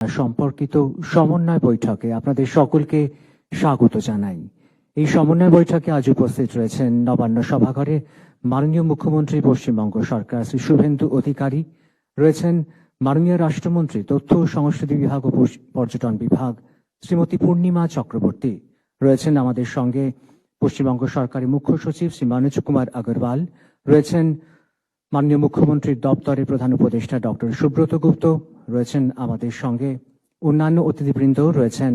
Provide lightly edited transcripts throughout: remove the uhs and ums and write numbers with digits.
সম্পর্কিত সমন্বয় বৈঠকে আপনাদের সকলকে স্বাগত জানাই। এই সমন্বয় বৈঠকে আজ উপস্থিত রয়েছেন নবান্ন সভাঘরে মাননীয় মুখ্যমন্ত্রী পশ্চিমবঙ্গ সরকার শ্রী শুভেন্দু অধিকারী, রয়েছেন মাননীয় রাষ্ট্রমন্ত্রী তথ্য ও সংস্কৃতি বিভাগ ও পর্যটন বিভাগ শ্রীমতী পূর্ণিমা চক্রবর্তী, রয়েছেন আমাদের সঙ্গে পশ্চিমবঙ্গ সরকারের মুখ্য সচিব শ্রী মনোজ কুমার আগরওয়াল, রয়েছেন মাননীয় মুখ্যমন্ত্রীর দপ্তরের প্রধান উপদেষ্টা ডক্টর সুব্রত গুপ্ত, রয়েছেন আমাদের সঙ্গে অন্যান্য অতিথিবৃন্দ, রয়েছেন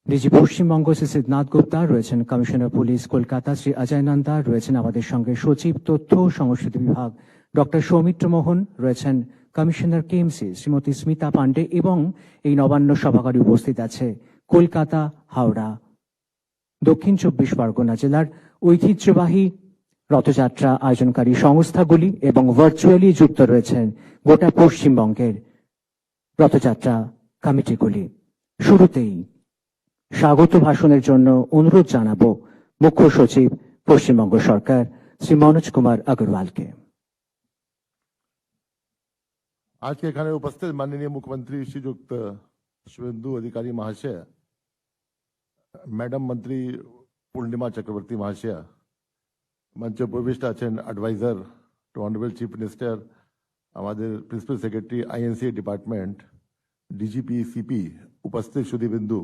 ডিজি পশ্চিমবঙ্গ শ্রী সিদ্ধনাথ গুপ্তা, রয়েছেন কমিশনার পুলিশ কলকাতা শ্রী অজয় নন্দা, রয়েছেন আমাদের সঙ্গে সচিব তথ্য ও সংস্কৃতি বিভাগ ডক্টর সৌমিত্র মোহন, রয়েছেন কমিশনার কেএমসি শ্রীমতী স্মিতা পান্ডে এবং এই নবান্ন সভাঘরে উপস্থিত আছে কলকাতা, হাওড়া, দক্ষিণ 24 পরগনা জেলার ঐতিহ্যবাহী রথযাত্রা আয়োজনকারী সংস্থাগুলি এবং ভার্চুয়ালি যুক্ত রয়েছেন গোটা পশ্চিমবঙ্গের রথযাত্রা কমিটিগুলি। শুরুতেই স্বাগত ভাষণের জন্য অনুরোধ জানাবো মুখ্য সচিব পশ্চিমবঙ্গ সরকার শ্রী মনোজ কুমার আগরওয়ালকে। आज के एखाने उपस्थित माननीय मुख्यमंत्री श्रीयुक्त शुभेंदु अधिकारी महाशय, मैडम मंत्री पूर्णिमा चक्रवर्ती महाशय, मंच उपविष्ट आছেন advisor to honourable chief minister, আমাদের principal secretary INC department, DGP CP, उपस्थित সুধীবৃন্দু।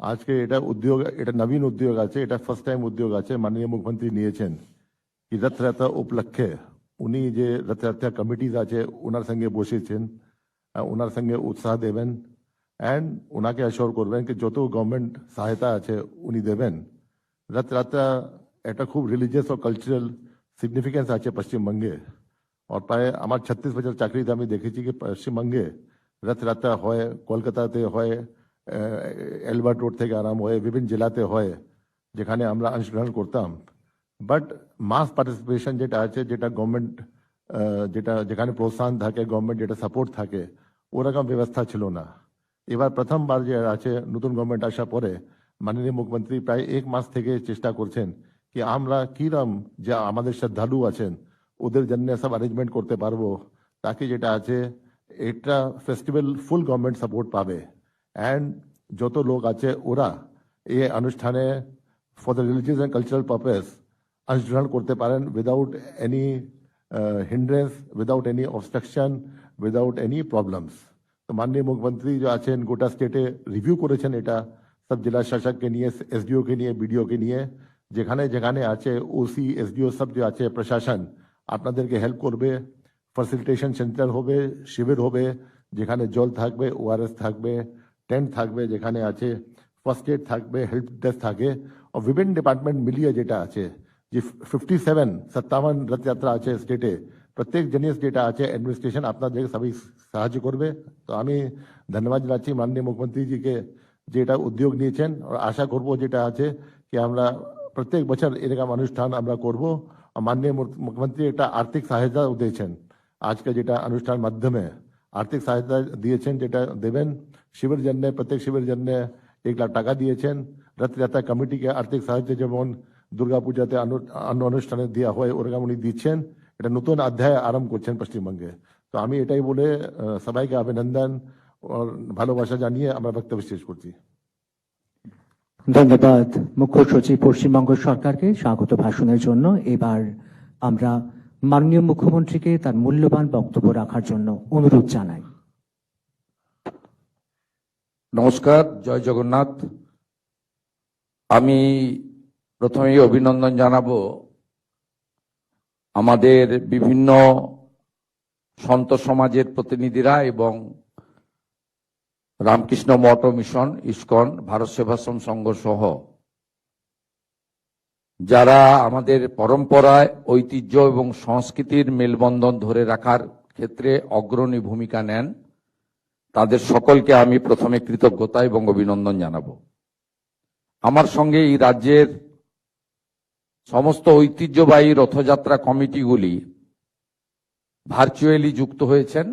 আজকে এটা উদ্যোগ, এটা নবীন উদ্যোগ আছে, এটা ফার্স্ট টাইম উদ্যোগ আছে মাননীয় মুখ্যমন্ত্রী নিয়েছেন কি রথযাত্রা উপলক্ষে উনি যে রথযাত্রা কমিটিজ আছে ওনার সঙ্গে বসেছেন, ওনার সঙ্গে উৎসাহ দেবেন অ্যান্ড ওনাকে অ্যাসিওর করবেন কি যত গভর্নমেন্ট সহায়তা আছে উনি দেবেন। রথযাত্রা একটা খুব রিলিজিয়াস ও কালচারাল সিগনিফিকেন্স আছে পশ্চিমবঙ্গে, আর প্রায় আমার 36 বছর চাকরিতে আমি দেখেছি কি পশ্চিমবঙ্গে রথযাত্রা হয়, কলকাতাতে হয়, এলবার্ট রোড থেকে আরম্ভ হয়, বিভিন্ন জেলাতে হয় যেখানে আমরা অংশগ্রহণ করতাম। বাট মাস পার্টিসিপেশন যেটা আছে, যেটা গভর্নমেন্ট যেটা যেখানে প্রোৎসাহন থাকে, গভর্নমেন্ট যেটা সাপোর্ট থাকে, ওরকম ব্যবস্থা ছিল না। এবার প্রথমবার যে আছে নতুন গভর্নমেন্ট আসার পরে মাননীয় মুখ্যমন্ত্রী প্রায় 1 মাস থেকে চেষ্টা করছেন কি আমরা কিরম যে আমাদের শ্রদ্ধালু আছেন ওদের জন্য সব অ্যারেঞ্জমেন্ট করতে পারবো, তাকে যেটা আছে এটা ফেস্টিভ্যাল ফুল গভর্নমেন্ট সাপোর্ট পাবে অ্যান্ড যত লোক আছে ওরা এই অনুষ্ঠানে for the religious and cultural purpose অংশগ্রহণ করতে পারেন without any hindrance, without any obstruction, without any problems. তো মাননীয় মুখ্যমন্ত্রী যে আছেন গোটা স্টেটে রিভিউ করেছেন এটা সব জেলা শাসককে নিয়ে, এসডিও কে নিয়ে, বিডিও কে নিয়ে, যেখানে যেখানে আছে ওসি এসডিও সব যে আছে প্রশাসন আপনাদেরকে হেল্প করবে। ফ্যাসিলিটেশন সেন্টার হবে, শিবির হবে যেখানে জল থাকবে, ওআরএস থাকবে, টেন্ট থাকবে যেখানে আছে, ফার্স্ট এড থাকবে, হেল্প ডেস্ক থাকে, আর বিভিন্ন ডিপার্টমেন্ট মিলিয়ে যেটা আছে যে 57 রথযাত্রা আছে স্টেটে, প্রত্যেক জিনিস যেটা আছে অ্যাডমিনিস্ট্রেশন আপনাদের সবাই সাহায্য করবে। তো আমি ধন্যবাদ জানাচ্ছি মাননীয় মুখ্যমন্ত্রীজিকে যে এটা উদ্যোগ নিয়েছেন, আর আশা করব যেটা আছে কি আমরা প্রত্যেক বছর এরকম অনুষ্ঠান আমরা করব। আর মাননীয় মুখ্যমন্ত্রী এটা আর্থিক সহায়তা দিয়েছেন, আজকে যেটা অনুষ্ঠান মাধ্যমে আর্থিক সহায়তা দিয়েছেন যেটা দেবেন শিবির জন্য, প্রত্যেক শিবির জন্য 1 লাখ টাকা দিয়েছেন। রথযাত্রা কমিটিকে আর্থিক সাহায্য যেমন দুর্গাপূজাতে অন্য অনুষ্ঠানে দেওয়া হয় ওরকম উনি দিচ্ছেন, এটা নতুন অধ্যায় আরম্ভ করছেন পশ্চিমবঙ্গে। তো আমি এটাই বলে সবাইকে অভিনন্দন আর ভালোবাসা জানিয়ে আমরা বক্তব্য শেষ করছি। ধন্যবাদ মুখ্য সচিব পশ্চিমবঙ্গ সরকারকে স্বাগত ভাষণের জন্য। এবার আমরা মাননীয় মুখ্যমন্ত্রীকে তার মূল্যবান বক্তব্য রাখার জন্য অনুরোধ জানাই। নমস্কার, জয় জগন্নাথ। আমি প্রথমেই অভিনন্দন জানাবো আমাদের বিভিন্ন সন্ত সমাজের প্রতিনিধিরা এবং রামকৃষ্ণ মঠ মিশন, ইসকন, ভারত সেবাশ্রম সংঘ সহ যারা আমাদের পরম্পরায় ঐতিহ্য এবং সংস্কৃতির মেলবন্ধন ধরে রাখার ক্ষেত্রে অগ্রণী ভূমিকা নেন, তাদের সকলকে আমি প্রথমে কৃতজ্ঞতা এবং অভিনন্দন জানাবো। আমার সঙ্গে এই রাজ্যের সমস্ত ঐতিহ্যবাহী রথযাত্রা কমিটিগুলি ভার্চুয়ালি যুক্ত হয়েছেন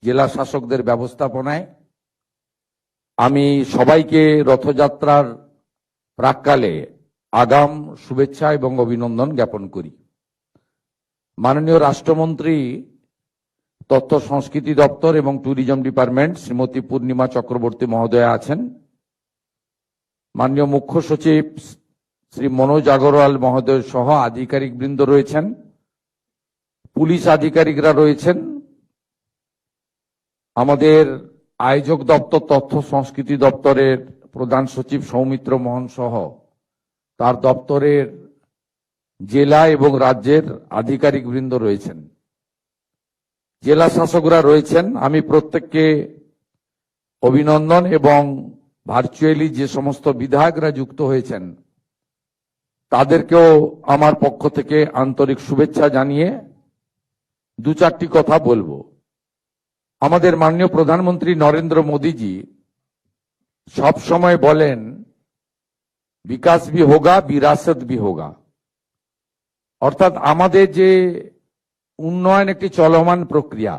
জেলা শাসকদের ব্যবস্থাপনায়। আমি সবাইকে রথযাত্রার প্রাক্কালে আগাম শুভেচ্ছা এবং অভিনন্দন জ্ঞাপন করি। মাননীয় রাষ্ট্রমন্ত্রী তথ্য সংস্কৃতি দপ্তর এবং ট্যুরিজম ডিপার্টমেন্ট শ্রীমতী পূর্ণিমা চক্রবর্তী মহোদয়া আছেন, মাননীয় মুখ্য সচিব শ্রী মনোজ আগরওয়াল মহোদয় সহ আধিকারিক বৃন্দ রয়েছেন, পুলিশ আধিকারিকরা রয়েছেন, আমাদের আয়োজক দপ্তর তথ্য সংস্কৃতি দপ্তরের প্রধান সচিব সৌমিত্র মোহন সহ তার দপ্তরের জেলা এবং রাজ্যের আধিকারিক বৃন্দ রয়েছেন, জেলা শাসকরা রয়েছেন। আমি প্রত্যেককে অভিনন্দন এবং ভার্চুয়ালি যে সমস্ত বিধায়করা যুক্ত হয়েছেন তাদেরকেও আমার পক্ষ থেকে আন্তরিক শুভেচ্ছা জানিয়ে দু চারটি কথা বলবো। আমাদের মাননীয় প্রধানমন্ত্রী নরেন্দ্র মোদীজি সব সময় বলেন বিকাশ ভি হোগা বিরাসত ভি হোগা, অর্থাৎ আমাদের যে উন্নয়ন একটি চলমান প্রক্রিয়া,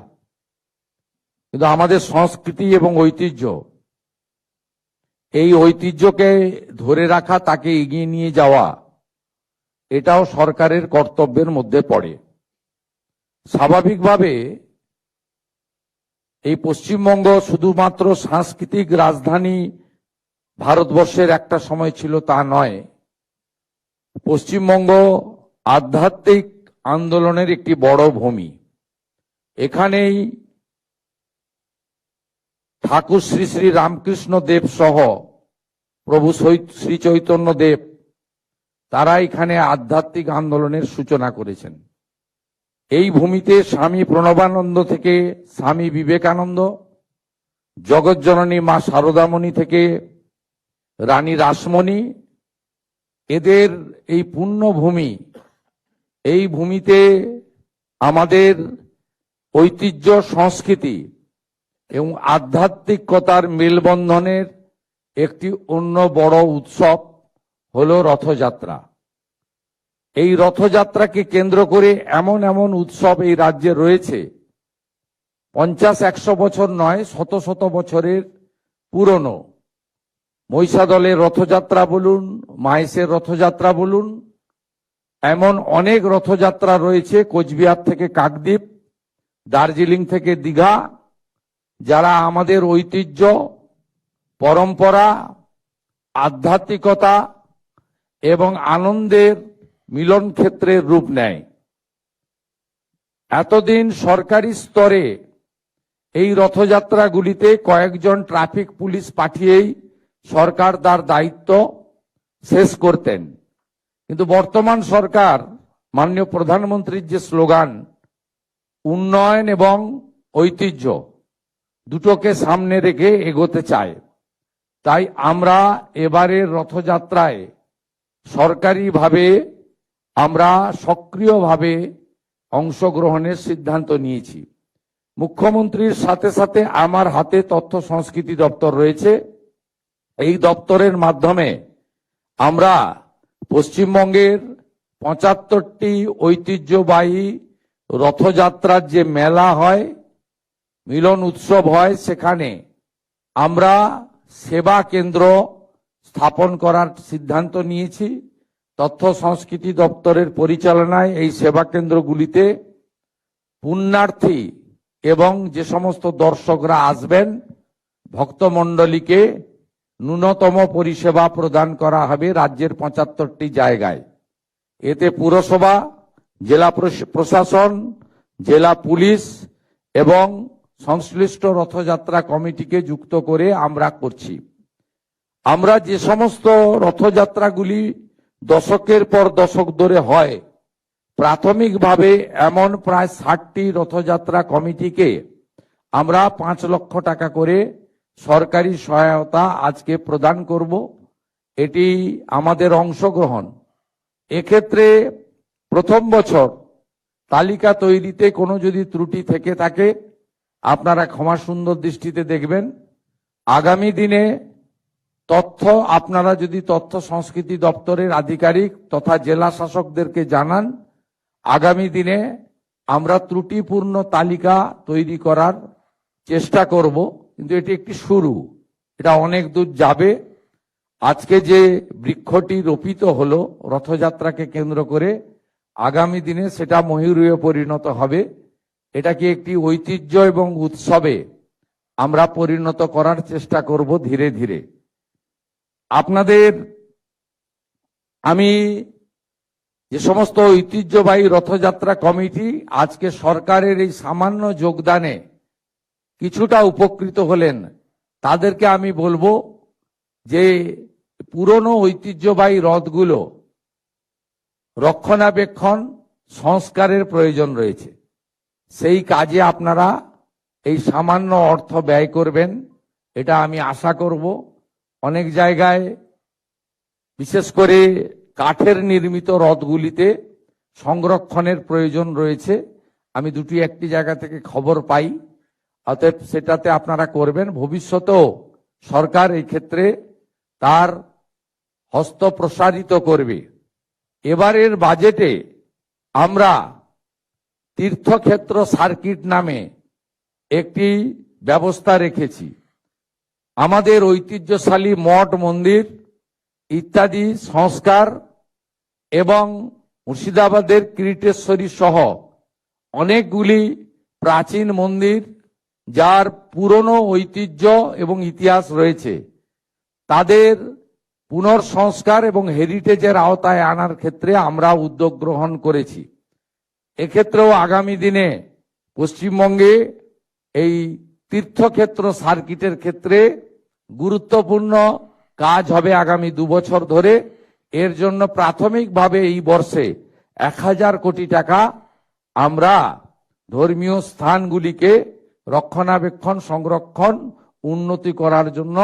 কিন্তু আমাদের সংস্কৃতি এবং ঐতিহ্য, এই ঐতিহ্যকে ধরে রাখা, তাকে এগিয়ে নিয়ে যাওয়া, এটাও সরকারের কর্তব্যের মধ্যে পড়ে। স্বাভাবিকভাবে এই পশ্চিমবঙ্গ শুধুমাত্র সাংস্কৃতিক রাজধানী ভারতবর্ষের একটা সময় ছিল তা নয়, পশ্চিমবঙ্গ আধ্যাত্মিক আন্দোলনের একটি বড় ভূমি। এখানেই ঠাকুর শ্রী শ্রী রামকৃষ্ণ দেব সহ প্রভু শ্রী চৈতন্য দেব, তারা এখানে আধ্যাত্মিক আন্দোলনের সূচনা করেছেন। এই ভূমিতে স্বামী প্রণবানন্দ থেকে স্বামী বিবেকানন্দ, জগৎজননী মা শারদামণি থেকে রানী রাসমণি, এদের এই পুণ্যভূমি, এই ভূমিতে আমাদের ঐতিহ্য, সংস্কৃতি এবং আধ্যাত্মিকতার মেলবন্ধনের একটি অন্য বড় উৎসব হলো রথযাত্রা। এই রথযাত্রাকে কেন্দ্র করে এমন এমন উৎসব এই রাজ্যে রয়েছে 50-100 বছর নয়, শত শত বছরের পুরনো। মহিষাদলের রথযাত্রা বলুন, মাহেশের রথযাত্রা বলুন, এমন অনেক রথযাত্রা রয়েছে, কোচবিহার থেকে কাকদ্বীপ, দার্জিলিং থেকে দীঘা, যারা আমাদের ঐতিহ্য, পরম্পরা, আধ্যাত্মিকতা এবং আনন্দের মিলন ক্ষেত্রের রূপ নেয়। এতদিন সরকারি স্তরে এই রথযাত্রাগুলিতে কয়েকজন ট্রাফিক পুলিশ পাঠিয়েই সরকার তার দায়িত্ব শেষ করতেন, কিন্তু বর্তমান সরকার মাননীয় প্রধানমন্ত্রীর যে স্লোগান উন্নয়ন এবং ঐতিহ্য, দুটোকে সামনে রেখে এগোতে চায়। তাই আমরা এবারের রথযাত্রায় সরকারিভাবে আমরা সক্রিয়ভাবে অংশগ্রহণের সিদ্ধান্ত নিয়েছি। মুখ্যমন্ত্রীর সাথে সাথে আমার হাতে তথ্য সংস্কৃতি দপ্তর রয়েছে। এই দপ্তরের মাধ্যমে আমরা পশ্চিমবঙ্গের 75টি ঐতিহ্যবাহী রথযাত্রার যে মেলা হয়, মিলন উৎসব হয়, সেখানে আমরা সেবা কেন্দ্র স্থাপন করার সিদ্ধান্ত নিয়েছি। তথ্য সংস্কৃতি দপ্তরের পরিচালনায় এই সেবা কেন্দ্রগুলিতে পুণ্যার্থী এবং যে সমস্ত দর্শকরা আসবেন, ভক্তমণ্ডলীকে ন্যূনতম পরিষেবা প্রদান করা হবে রাজ্যের 75টি জায়গায়। এতে পুরসভা, জেলা প্রশাসন, জেলা পুলিশ এবং সংশ্লিষ্ট রথযাত্রা কমিটিকে যুক্ত করে আমরা করছি। আমরা যে সমস্ত রথযাত্রাগুলি দশকের পর দশক ধরে হয়, প্রাথমিকভাবে এমন প্রায় 60টি রথযাত্রা কমিটিকে আমরা 5 লক্ষ টাকা করে সরকারি সহায়তা আজকে প্রদান করব। এটি আমাদের অংশগ্রহণ। এক্ষেত্রে প্রথম বছর তালিকা তৈরিতে কোনো যদি ত্রুটি থেকে থাকে আপনারা ক্ষমা সুন্দর দৃষ্টিতে দেখবেন। আগামী দিনে তথ্য আপনারা যদি তথ্য সংস্কৃতি দপ্তরের আধিকারিক তথা জেলা শাসকদেরকে জানান, আগামী দিনে আমরা ত্রুটিপূর্ণ তালিকা তৈরি করার চেষ্টা করব। কিন্তু এটি একটি শুরু, এটা অনেক দূর যাবে। আজকে যে বৃক্ষটি রোপিত হলো রথযাত্রাকে কেন্দ্র করে, আগামী দিনে সেটা ময়ূরীয় পরিণত হবে এটাকে একটি ঐতিহ্য এবং উৎসবে আমরা পরিণত করার চেষ্টা করব ধীরে ধীরে। আপনাদের আমি যে সমস্ত ঐতিহ্যবাহী রথযাত্রা কমিটি আজকে সরকারের এই সামান্য যোগদানে কিছুটা উপকৃত হলেন, তাদেরকে আমি বলবো যে পুরনো ঐতিহ্যবাহী রথগুলো রক্ষণাবেক্ষণ সংস্কারের প্রয়োজন রয়েছে। সেই কাজে আপনারা এই সামান্য অর্থ ব্যয় করবেন, এটা আমি আশা করব। অনেক জায়গায় বিশেষ করে কাঠের নির্মিত রথগুলিতে সংরক্ষণের প্রয়োজন রয়েছে। আমি দুটি একটি জায়গা থেকে খবর পাই, অতএব সেটাতে আপনারা করবেন। ভবিষ্যতেও সরকার এই ক্ষেত্রে তার হস্ত প্রসারিত করবে। এবারের বাজেটে আমরা তীর্থক্ষেত্র সার্কিট নামে একটি ব্যবস্থা রেখেছি। আমাদের ঐতিহ্যশালী মঠ মন্দির ইত্যাদি সংস্কার এবং মুর্শিদাবাদের কিরিটেশ্বরী সহ অনেকগুলি প্রাচীন মন্দির যার পুরনো ঐতিহ্য এবং ইতিহাস রয়েছে, তাদের পুনর্সংস্কার এবং হেরিটেজের আওতায় আনার ক্ষেত্রে আমরা উদ্যোগ গ্রহণ করেছি। এক্ষেত্রেও আগামী দিনে পশ্চিমবঙ্গে এই তীর্থক্ষেত্র সার্কিটের ক্ষেত্রে গুরুত্বপূর্ণ কাজ হবে আগামী 2 বছর ধরে। এর জন্য প্রাথমিকভাবে এই বর্ষে 1000 কোটি টাকা আমরা ধর্মীয় স্থানগুলিকে রক্ষণাবেক্ষণ, সংরক্ষণ, উন্নতি করার জন্য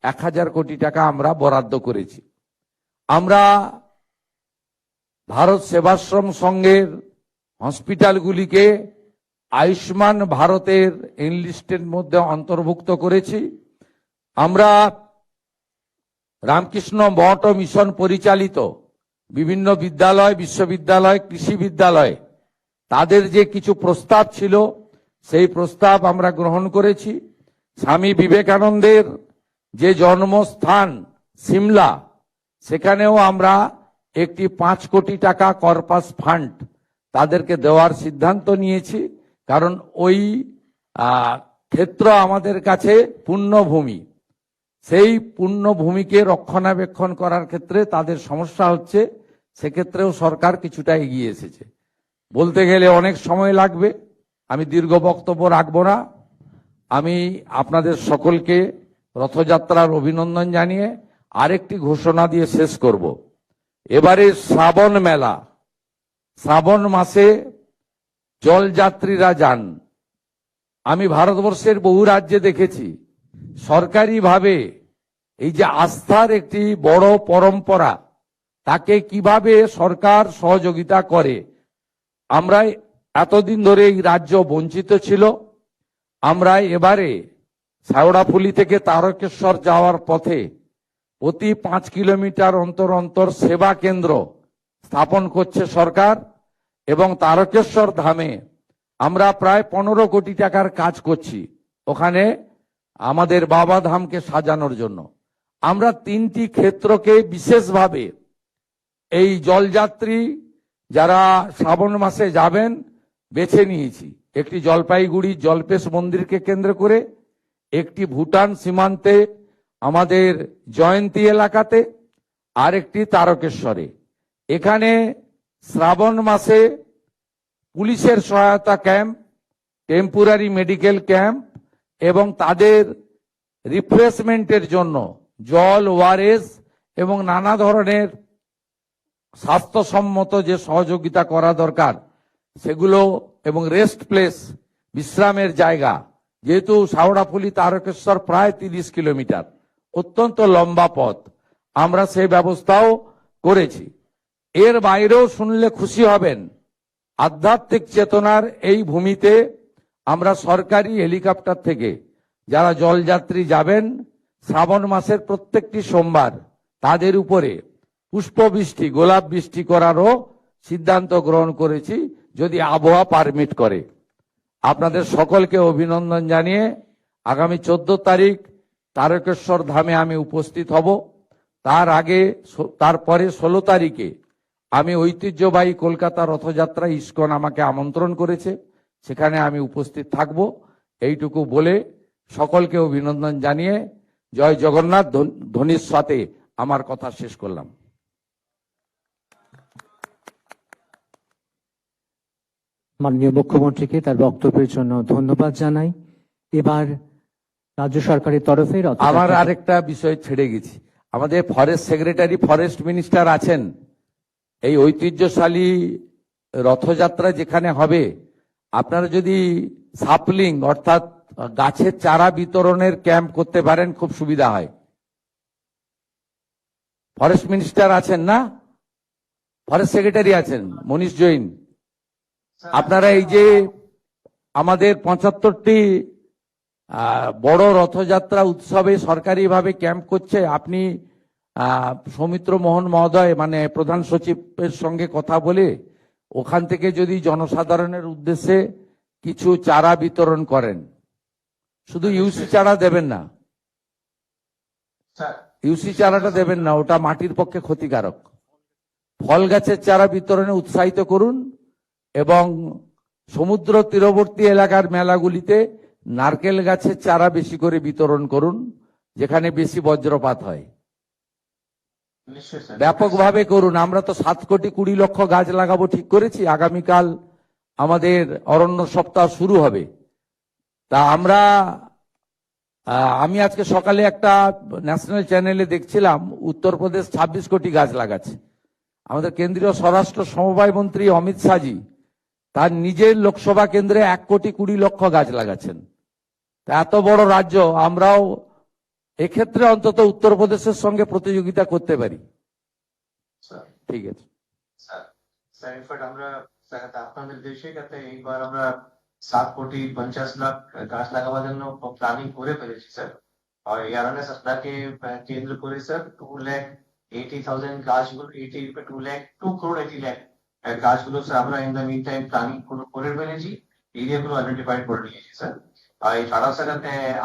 1000 কোটি টাকা আমরা বরাদ্দ করেছি। আমরা ভারত সেবাশ্রম সংঘের হসপিটালগুলিকে আয়ুষ্মান ভারতের এনলিস্টের মধ্যে অন্তর্ভুক্ত করেছি। আমরা রামকৃষ্ণ মঠ ও মিশন পরিচালিত বিভিন্ন বিদ্যালয়, বিশ্ববিদ্যালয়, কৃষি বিদ্যালয়, তাদের যে কিছু প্রস্তাব ছিল সেই প্রস্তাব আমরা গ্রহণ করেছি। স্বামী বিবেকানন্দের যে জন্মস্থান সিমলা, সেখানেও আমরা একটি 5 কোটি টাকা কর্পাস ফান্ড তাদেরকে দেওয়ার সিদ্ধান্ত নিয়েছি। কারণ ওই ক্ষেত্র আমাদের কাছে পুণ্যভূমি, সেই পুণ্যভূমিকে রক্ষণাবেক্ষণ করার ক্ষেত্রে তাদের সমস্যা হচ্ছে, সেক্ষেত্রেও সরকার কিছুটা এগিয়ে এসেছে। বলতে গেলে অনেক সময় লাগবে, আমি দীর্ঘ বক্তব্য রাখবো না। আমি আপনাদের সকলকে রথযাত্রার অভিনন্দন জানিয়ে আরেকটি ঘোষণা দিয়ে শেষ করব। এবারে শ্রাবণ মেলা, শ্রাবণ মাসে জলযাত্রীরা যান। আমি ভারতবর্ষের বহু রাজ্যে দেখেছি সরকারিভাবে এই যে আস্থার একটি বড় পরম্পরা, তাকে কিভাবে সরকার সহযোগিতা করে। আমরা এতদিন ধরে এই রাজ্য বঞ্চিত ছিল। আমরা এবারে শেওড়াফুলি থেকে তারকেশ্বর যাওয়ার পথে প্রতি 5 কিলোমিটার অন্তর অন্তর সেবা কেন্দ্র স্থাপন করছে সরকার, এবং তারকেশ্বর ধামে আমরা প্রায় 15 কোটি টাকার কাজ করছি ওখানে আমাদের বাবা ধামকে সাজানোর জন্য। আমরা 3টি ক্ষেত্রকে বিশেষভাবে এই জলযাত্রী যারা শ্রাবণ মাসে যাবেন বেছে নিয়েছি। একটি জলপাইগুড়ি জলপেশ মন্দিরকে কেন্দ্র করে, একটি ভুটান সীমান্তে আমাদের জয়ন্তী এলাকাতে, আর একটি তারকেশ্বরে। এখানে শ্রাবণ মাসে পুলিশের সহায়তা ক্যাম্প, টেম্পোরারি মেডিকেল ক্যাম্প এবং তাদের রিফ্রেশমেন্টের জন্য জল, ওআরএস এবং নানা ধরনের স্বাস্থ্যসম্মত যে সহযোগিতা করা দরকার সেগুলো, এবং রেস্ট প্লেস, বিশ্রামের জায়গা। যেহেতু শেওড়াফুলি তারকেশ্বর প্রায় 30 কিলোমিটার, অত্যন্ত লম্বা পথ, আমরা সেই ব্যবস্থাও করেছি। এর বাইরেও শুনলে খুশি হবেন, আধ্যাত্মিক চেতনার এই ভূমিতে আমরা সরকারি হেলিকপ্টার থেকে যারা জলযাত্রী যাবেন শ্রাবণ মাসের প্রত্যেকটি সোমবার তাদের উপরে পুষ্পবৃষ্টি, গোলাপ বৃষ্টি করারও সিদ্ধান্ত গ্রহণ করেছি, যদি আবহাওয়া পারমিট করে। আপনাদের সকলকে অভিনন্দন জানিয়ে আগামী 14 তারিখ তারকেশ্বর ধামে আমি উপস্থিত হব। তারপরে 16 তারিখে আমি ঐতিহ্যবাহী কলকাতা রথযাত্রা ইস্কন আমাকে আমন্ত্রণ করেছে, সেখানে আমি উপস্থিত থাকব। এইটুকু বলে সকলকে অভিনন্দন জানিয়ে জয় জগন্নাথ ধ্বনির সাথে আমার কথা শেষ করলাম। মাননীয় মুখ্যমন্ত্রীকে তার বক্তব্যের জন্য ধন্যবাদ জানাই। এবার রাজ্য সরকারের তরফে আমার আরেকটা বিষয় ছেড়ে গেছি, আমাদের ফরেস্ট সেক্রেটারি ফরেস্ট মিনিস্টার আছেন। এই ঐতিহ্যশালী রথযাত্রা যেখানে হবে, আপনারা যদি সাপলিং অর্থাৎ গাছের চারা বিতরণের ক্যাম্প করতে পারেন খুব সুবিধা হয়। ফরেস্ট মিনিস্টার আছেন না, ফরেস্ট সেক্রেটারি আছেন মনীষ জৈন। আপনারা এই যে আমাদের 75টি বড় রথযাত্রা উৎসবে সরকারিভাবে ক্যাম্প করছে, আপনি সৌমিত্র মোহন মহোদয় মানে প্রধান সচিবের সঙ্গে কথা বলে ওখান থেকে যদি জনসাধারণের উদ্দেশ্যে কিছু চারা বিতরণ করেন, শুধু ইউসি চারা দেবেন না, ইউসি চারাটা দেবেন না, ওটা মাটির পক্ষে ক্ষতিকারক। ফল গাছের চারা বিতরণে উৎসাহিত করুন এবং সমুদ্র তীরবর্তী এলাকার মেলাগুলিতে নারকেল গাছের চারা বেশি করে বিতরণ করুন, যেখানে বেশি বজ্রপাত হয়। ব্যাপকভাবে করুন। আমরা তো 7,20,00,000 গাছ লাগাবো ঠিক করেছি। আগামীকাল আমাদের অরণ্য সপ্তাহ শুরু হবে। তা আমি আজকে সকালে একটা ন্যাশনাল চ্যানেলে দেখছিলাম উত্তরপ্রদেশ 26 কোটি গাছ লাগাচ্ছে। আমাদের কেন্দ্রীয় স্বরাষ্ট্র সমবায় মন্ত্রী অমিত শাহজি তার নিজের লোকসভা কেন্দ্রে 1,20,00,000 গাছ লাগাচ্ছেন। তা এত বড় রাজ্য, আমরাও এক্ষেত্রে অন্তত উত্তরপ্রদেশের সঙ্গে প্রতিযোগিতা করতে পারি। ঠিক আছে স্যার, ইনফ্যাক্ট আমরা আপনাদের দেশে এইবার আমরা 7,50,00,000 গাছ লাগাবার জন্য প্ল্যানিং করে ফেলেছি স্যার। আর এই অ্যাওয়ারনেস আপনাকে কেন্দ্র করে স্যার 2,80,000 গাছগুলো 2,80,00,000 গাছগুলো স্যার আমরা in the meantime planning করে ফেলেছি, এরিয়াগুলো আইডেন্টিফাই করে নিয়েছি স্যার। আর এছাড়া স্যার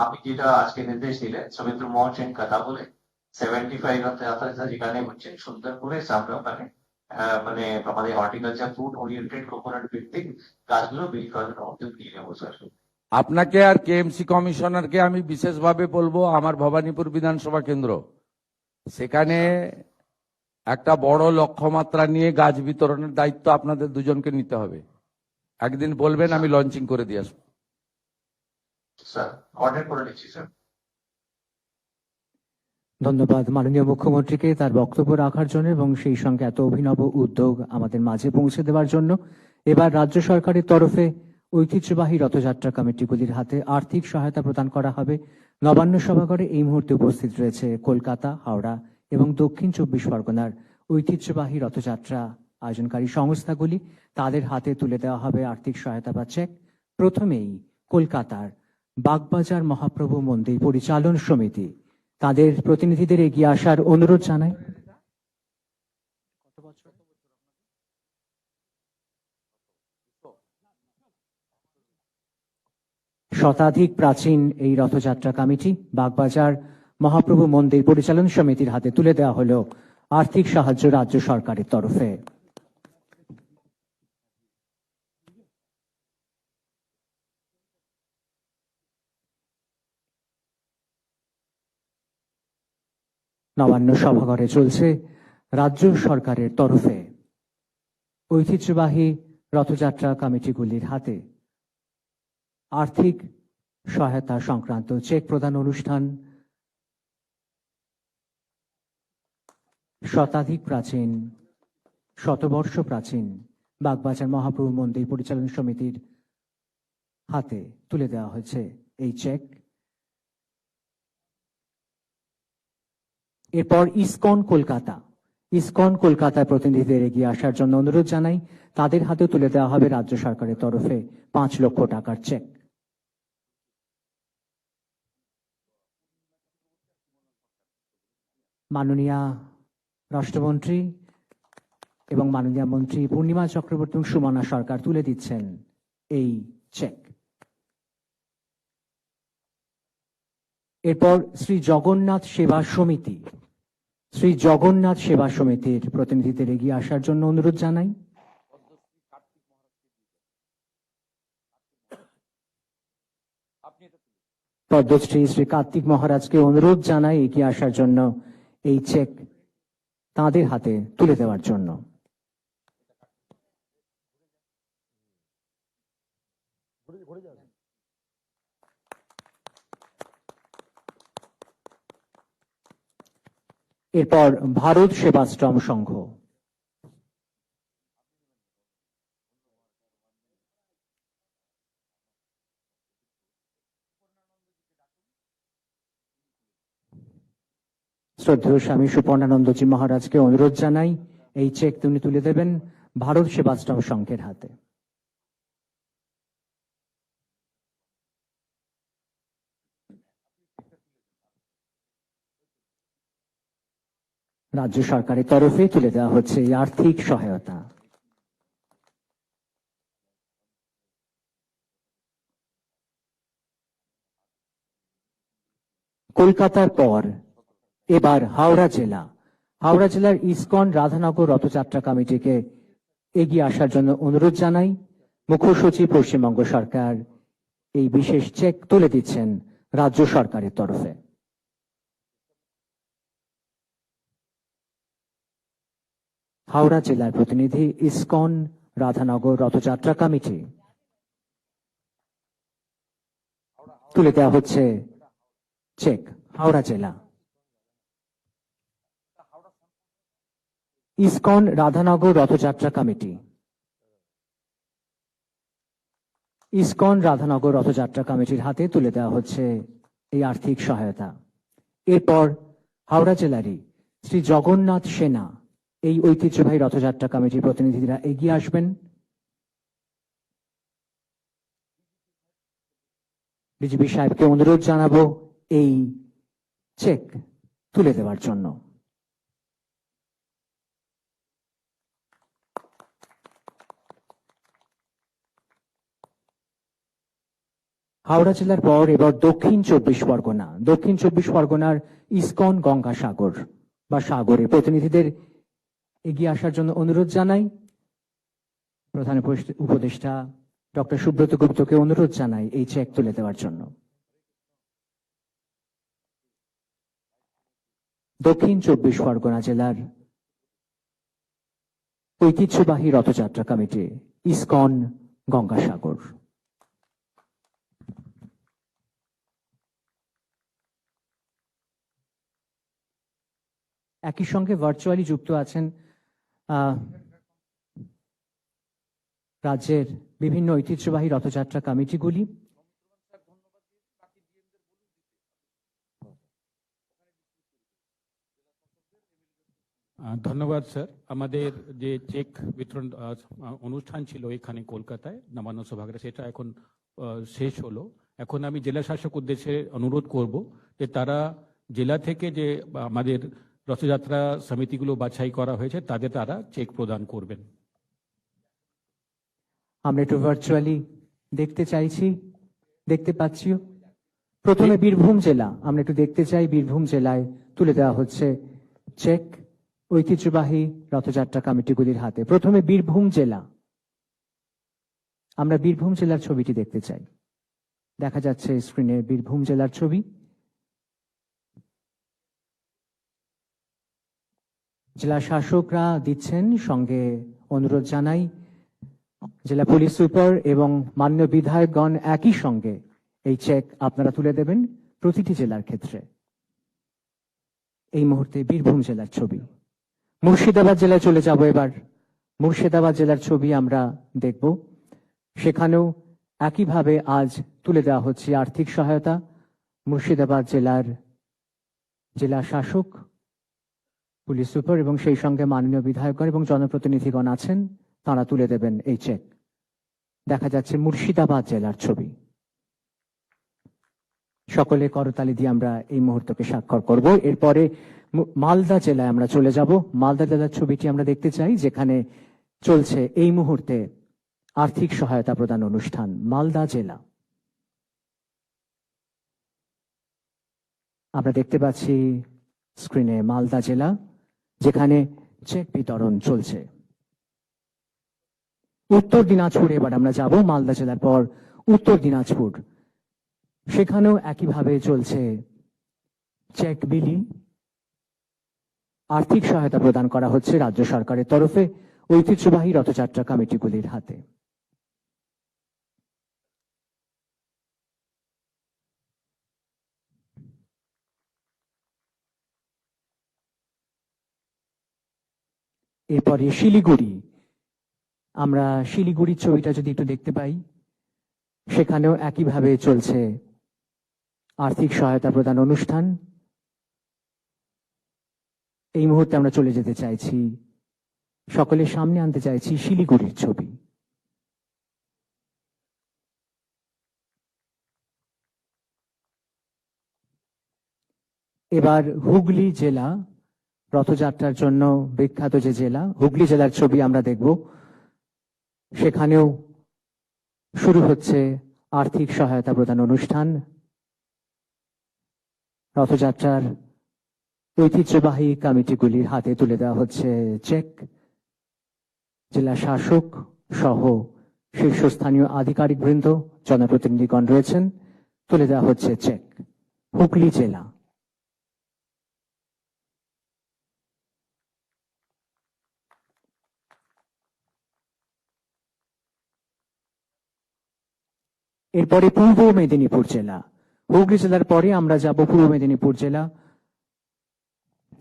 আপনি যেটা আজকে নির্দেশ দিলেন সৌমিত্র মোহন সেন কথা বলে 75 যেখানে হচ্ছে সুন্দরপুরে আমরা ওখানে মানে আমাদের হর্টিকালচার ফুড ওরিয়েন্টেড কোকোনাট ভিত্তিক গাছগুলো বিলি করার জন্য উদ্যোগ নিয়ে নেবো স্যার। আপনাকে আর কেএমসি কমিশনারকে আমি বিশেষভাবে বলবো, আমার ভবানীপুর বিধানসভা কেন্দ্র, সেখানে একটা বড় লক্ষ্যমাত্রা নিয়ে গাছ বিতরণের দায়িত্ব আপনাদের দুজনকে নিতে হবে। একদিন বলবেন, আমি লঞ্চিং করে দিয়ে আসবো। স্যার অর্ডার করে নিচ্ছি স্যার। ধন্যবাদ মাননীয় মুখ্যমন্ত্রীকে তার বক্তব্য রাখার জন্য এবং সেই সঙ্গে এত অভিনব উদ্যোগ আমাদের মাঝে পৌঁছে দেওয়ার জন্য। এবার রাজ্য সরকারের তরফে ঐতিহ্যবাহী রথযাত্রা কমিটিগুলির হাতে আর্থিক সহায়তা প্রদান করা হবে। নবান্ন সভাঘরে এই মুহূর্তে উপস্থিত রয়েছে কলকাতা, হাওড়া এবং দক্ষিণ 24 পরগনার ঐতিহ্যবাহী রথযাত্রা আয়োজনকারী সংস্থাগুলি। তাদের হাতে তুলে দেওয়া হবে আর্থিক সহায়তা বা চেক। প্রথমেই কলকাতার বাগবাজার মহাপ্রভু মন্দির পরিচালন সমিতি, তাদের প্রতিনিধিদের এগিয়ে আসার অনুরোধ জানাই। শতাধিক প্রাচীন এই রথযাত্রা কমিটি বাগবাজার মহাপ্রভু মন্দির পরিচালন সমিতির হাতে তুলে দেওয়া হলো আর্থিক সাহায্য রাজ্য সরকারের তরফে। নবান্ন সভাঘরে চলছে রাজ্য সরকারের তরফে ঐতিহ্যবাহী রথযাত্রা কমিটিগুলির হাতে আর্থিক সহায়তা সংক্রান্ত চেক প্রদান অনুষ্ঠান। শতাধিক প্রাচীন, শতবর্ষ প্রাচীন বাগবাজার মহাপ্রভু মন্দির পরিচালন সমিতির হাতে তুলে দেওয়া হয়েছে এই চেক। এরপর ইসকন কলকাতার প্রতিনিধিদের এগিয়ে আসার জন্য অনুরোধ জানাই। তাদের হাতে তুলে দেওয়া হবে রাজ্য সরকারের তরফে 5 লক্ষ টাকার চেক। মাননীয় রাষ্ট্রমন্ত্রী এবং মাননীয় মন্ত্রী পূর্ণিমা চক্রবর্তী এবং সুমনা সরকার তুলে দিচ্ছেন এই চেক। এরপর শ্রী জগন্নাথ সেবা সমিতির প্রতিনিধিদের এগিয়ে আসার জন্য অনুরোধ জানাই। পদ্মশ্রী শ্রী কার্তিক মহারাজকে অনুরোধ জানাই এগিয়ে আসার জন্য এই চেক তাঁদের হাতে তুলে দেওয়ার জন্য। এরপর ভারত সেবাশ্রম সংঘ। শ্রদ্ধেয় স্বামী সুপর্ণানন্দজি মহারাজকে অনুরোধ জানাই এই চেক তিনি তুলে দেবেন ভারত সেবাশ্রম সংঘের হাতে। রাজ্য সরকারের তরফে তুলে দেওয়া হচ্ছে এই আর্থিক সহায়তা। কলকাতার পর এবার হাওড়া জেলা। হাওড়া জেলার ইসকন রাধানগর রথযাত্রা কমিটিকে এগিয়ে আসার জন্য অনুরোধ জানাই। মুখ্য সচিব পশ্চিমবঙ্গ সরকার এই বিশেষ চেক তুলে দিচ্ছেন রাজ্য সরকারের তরফে। হাওড়া জেলার প্রতিনিধি ইসকন রাধানগর রথযাত্রা কমিটি তুলে দেওয়া হচ্ছে চেক হাওড়া জেলা। ইসকন রাধানগর রথযাত্রা কমিটি। ইসকন রাধানগর রথযাত্রা কমিটির হাতে তুলে দেওয়া হচ্ছে এই আর্থিক সহায়তা। এরপর হাওড়া জেলারই শ্রী জগন্নাথ সেনা এই ঐতিহ্যবাহী রথযাত্রা কমিটির প্রতিনিধিরা এগিয়ে আসবেন। ডিজিপি সাহেবকে অনুরোধ জানাবো এই চেক তুলে দেওয়ার জন্য। হাওড়া জেলার পর এবার দক্ষিণ চব্বিশ পরগনা। দক্ষিণ চব্বিশ পরগনার ইসকন গঙ্গাসাগর বা সাগরের প্রতিনিধিদের এগিয়ে আসার জন্য অনুরোধ জানাই। প্রধান উপদেষ্টা ডক্টর সুব্রত গুপ্তকে অনুরোধ জানাই এই চেক তুলে দেওয়ার জন্য। দক্ষিণ চব্বিশ পরগনা জেলার ঐতিহ্যবাহী রথযাত্রা কমিটি ইসকন গঙ্গাসাগর। একই সঙ্গে ভার্চুয়ালি যুক্ত আছেন রাজ্যের বিভিন্ন ঐতিহ্যবাহী রথযাত্রা কমিটিগুলি। ধন্যবাদ স্যার। আমাদের যে চেক বিতরণ অনুষ্ঠান ছিল এখানে কলকাতায় নবান্ন সভাগারে, সেটা এখন শেষ হলো। এখন আমি জেলা শাসক উদ্দেশ্যে অনুরোধ করব যে তারা জেলা থেকে যে আমাদের রথযাত্রা সমিতিগুলো বাছাই করা হয়েছে তাদের তারা চেক প্রদান করবেন। আমরা একটু ভার্চুয়ালি দেখতে চাইছি, দেখতে পাচ্ছিও। প্রথমে বীরভূম জেলা, আমরা একটু দেখতে চাই বীরভূম জেলায় তুলে দেওয়া হচ্ছে চেক ঐতিহ্যবাহী রথযাত্রা কমিটিগুলির হাতে। প্রথমে বীরভূম জেলা, আমরা বীরভূম জেলার ছবিটি দেখতে চাই। দেখা যাচ্ছে স্ক্রিনে বীরভূম জেলার ছবি। জেলা শাসকরা দিচ্ছেন, সঙ্গে অনুরোধ জানাই জেলা পুলিশ সুপার এবং মাননীয় বিধায়কগণ একই সঙ্গে এই চেক আপনারা তুলে দেবেন প্রতিটি জেলার ক্ষেত্রে। এই মুহূর্তে বীরভূম জেলার ছবি। মুর্শিদাবাদ জেলায় চলে যাব এবার। মুর্শিদাবাদ জেলার ছবি আমরা দেখব। সেখানেও একইভাবে আজ তুলে দেওয়া হচ্ছে আর্থিক সহায়তা। মুর্শিদাবাদ জেলার জেলা শাসক, পুলিশ সুপার এবং সেই সঙ্গে মাননীয় বিধায়কগণ এবং জনপ্রতিনিধিগণ আছেন, তারা তুলে দেবেন এই চেক। দেখা যাচ্ছে মুর্শিদাবাদ জেলার ছবি। সকলে করতালি দিয়ে আমরা এই মুহূর্তকে স্বাক্ষর করব। এরপরে মালদা জেলায় আমরা চলে যাব। মালদা জেলার ছবিটি আমরা দেখতে চাই, যেখানে চলছে এই মুহূর্তে আর্থিক সহায়তা প্রদান অনুষ্ঠান। মালদা জেলা আমরা দেখতে পাচ্ছি স্ক্রিনে মালদা জেলা, যেখানে চেক বিতরণ চলছে। উত্তর দিনাজপুরে এবার আমরা যাব। মালদা জেলার পর উত্তর দিনাজপুর। সেখানেও একইভাবে চলছে চেক বিলি। আর্থিক সহায়তা প্রদান করা হচ্ছে রাজ্য সরকারের তরফে ঐতিহ্যবাহী রথযাত্রা কমিটিগুলির হাতে। এরপরে শিলিগুড়ি, আমরা শিলিগুড়ির ছবিটা যদি একটু দেখতে পাই, সেখানেও একইভাবে চলছে আর্থিক সহায়তা প্রদান অনুষ্ঠান। এই মুহূর্তে আমরা চলে যেতে চাইছি, সকলের সামনে আনতে চাইছি শিলিগুড়ির ছবি। এবার হুগলি জেলা, রথযাত্রার জন্য বিখ্যাত যে জেলা, হুগলি জেলার ছবি আমরা দেখব। সেখানেও শুরু হচ্ছে আর্থিক সহায়তা প্রদান অনুষ্ঠান। রথযাত্রার ঐতিহ্যবাহী কমিটিগুলির হাতে তুলে দেওয়া হচ্ছে চেক। জেলা শাসক সহ শীর্ষস্থানীয় আধিকারিক বৃন্দ, জনপ্রতিনিধিগণ রয়েছেন, তুলে দেওয়া হচ্ছে চেক। হুগলি জেলা। এরপরে পূর্ব মেদিনীপুর জেলা। হুগলি জেলার পরে আমরা যাব পূর্ব মেদিনীপুর জেলা,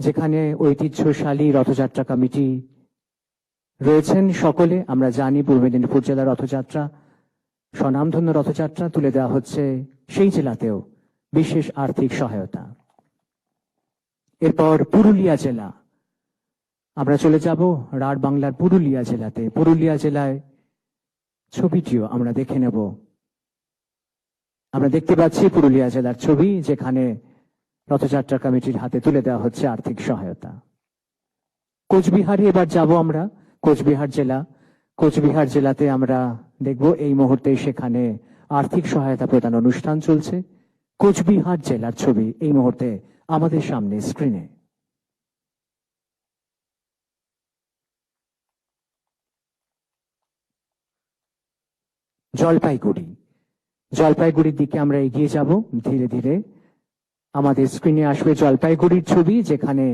যেখানে ঐতিহ্যশালী রথযাত্রা কমিটি রয়েছেন সকলে। আমরা জানি পূর্ব মেদিনীপুর জেলার রথযাত্রা স্বনামধন্য রথযাত্রা, তুলে দেওয়া হচ্ছে সেই জেলাতেও বিশেষ আর্থিক সহায়তা। এরপর পুরুলিয়া জেলা, আমরা চলে যাব রাঢ় বাংলার পুরুলিয়া জেলাতে। পুরুলিয়া জেলায় ছবিটিও আমরা দেখে নেব। আমরা দেখতে পাচ্ছি পুরুলিয়া জেলার ছবি, যেখানে রথযাত্রা কমিটির হাতে তুলে দেওয়া হচ্ছে আর্থিক সহায়তা। কোচবিহারে এবার যাব আমরা, কোচবিহার জেলা। কোচবিহার জেলাতে আমরা দেখব এই মুহূর্তে সেখানে আর্থিক সহায়তা প্রদান অনুষ্ঠান চলছে। কোচবিহার জেলার ছবি এই মুহূর্তে আমাদের সামনে স্ক্রিনে। জলপাইগুড়ি, জলপাইগুড়ির দিকে আমরা এগিয়ে যাব ধীরে ধীরে। আমাদের স্ক্রিনে আসবে জলপাইগুড়ির ছবি, যেখানে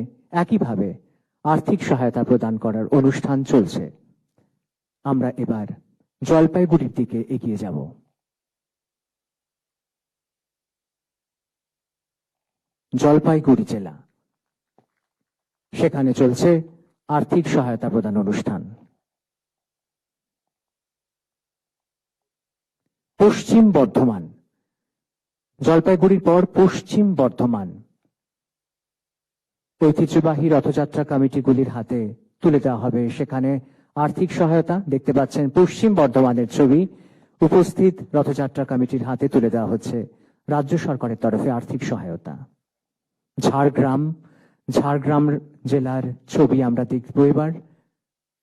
একইভাবে আর্থিক সহায়তা প্রদান করার অনুষ্ঠান চলছে। আমরা এবার জলপাইগুড়ির দিকে এগিয়ে যাব। জলপাইগুড়ি জেলা, সেখানে চলছে আর্থিক সহায়তা প্রদান অনুষ্ঠান। পশ্চিম বর্ধমান, জলপাইগুড়ির পর পশ্চিম বর্ধমান, ঐতিহ্যবাহী রথযাত্রা কমিটিগুলির হাতে তুলে দেওয়া হবে সেখানে আর্থিক সহায়তা। দেখতে পাচ্ছেন পশ্চিম বর্ধমানের ছবি, উপস্থিত রথযাত্রা কমিটির হাতে তুলে দেওয়া হচ্ছে রাজ্য সরকারের তরফে আর্থিক সহায়তা। ঝাড়গ্রাম, ঝাড়গ্রাম জেলার ছবি আমরা দেখব এবার।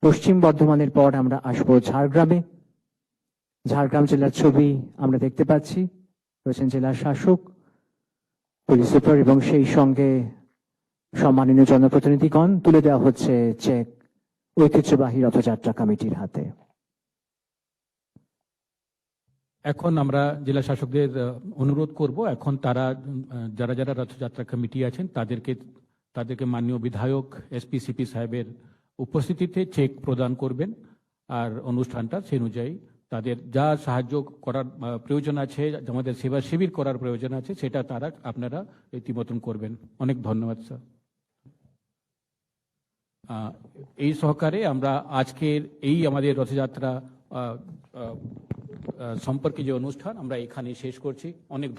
পশ্চিম বর্ধমানের পর আমরা আসবো ঝাড়গ্রামে। ঝাড়গ্রাম জেলার ছবি আমরা দেখতে পাচ্ছি, রয়েছেন জেলা শাসক, পুলিশ সুপার এবং সেই সঙ্গে সম্মানীয় জনপ্রতিনিধিগণ। তুলে দেওয়া হচ্ছে চেক ঐতিহ্যবাহী রথযাত্রা কমিটির হাতে। এখন আমরা জেলা শাসকদের অনুরোধ করব, এখন তারা যারা যারা রথযাত্রা কমিটি আছেন তাদেরকে মাননীয় বিধায়ক এসপি সিপি সাহেবের উপস্থিতিতে চেক প্রদান করবেন। আর অনুষ্ঠানটা সেই অনুযায়ী তাদের যা সাহায্য করার প্রয়োজন আছে, আমাদের সেবা শিবির করার প্রয়োজন আছে, সেটা তারা আপনারা রীতিমতন করবেন। অনেক ধন্যবাদ স্যার। এই সহকারে আমরা আজকের এই আমাদের রথযাত্রা সম্পর্কে যে অনুষ্ঠান আমরা এখানে শেষ করছি। অনেক